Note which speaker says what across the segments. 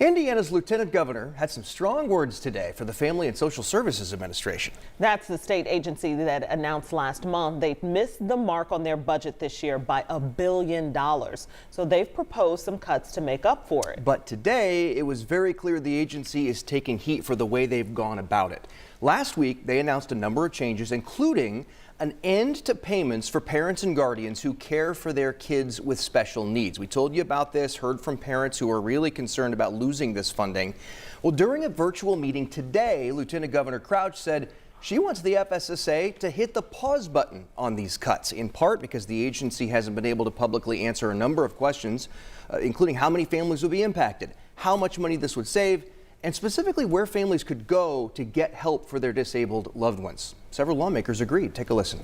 Speaker 1: Indiana's Lieutenant Governor had some strong words today for the Family and Social Services Administration.
Speaker 2: That's the state agency that announced last month they missed the mark on their budget this year by $1 billion. So they've proposed some cuts to make up for it.
Speaker 1: But today it was very clear the agency is taking heat for the way they've gone about it. Last week they announced a number of changes, including an end to payments for parents and guardians who care for their kids with special needs. We told you about this, heard from parents who are really concerned about losing this funding. Well, during a virtual meeting today, Lieutenant Governor Crouch said she wants the FSSA to hit the pause button on these cuts, in part because the agency hasn't been able to publicly answer a number of questions, including how many families would be impacted, how much money this would save, and specifically where families could go to get help for their disabled loved ones. Several lawmakers agreed. Take a listen.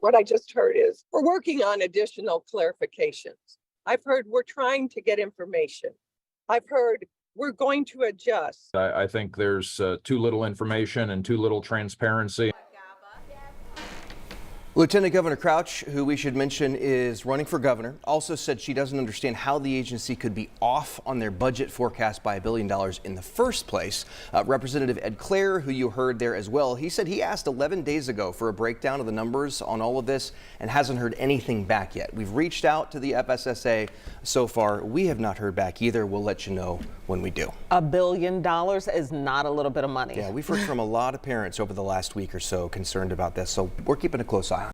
Speaker 3: What I just heard is we're working on additional clarifications. I've heard we're trying to get information. I've heard we're going to adjust.
Speaker 4: I think there's too little information and too little transparency.
Speaker 1: Lieutenant Governor Crouch, who we should mention is running for governor, also said she doesn't understand how the agency could be off on their budget forecast by $1 billion in the first place. Representative Ed Clare, who you heard there as well, he said he asked 11 days ago for a breakdown of the numbers on all of this and hasn't heard anything back yet. We've reached out to the FSSA so far. We have not heard back either. We'll let you know when we do.
Speaker 2: $1 billion is not a little bit of money.
Speaker 1: Yeah, we've heard from a lot of parents over the last week or so concerned about this, so we're keeping a close eye on it.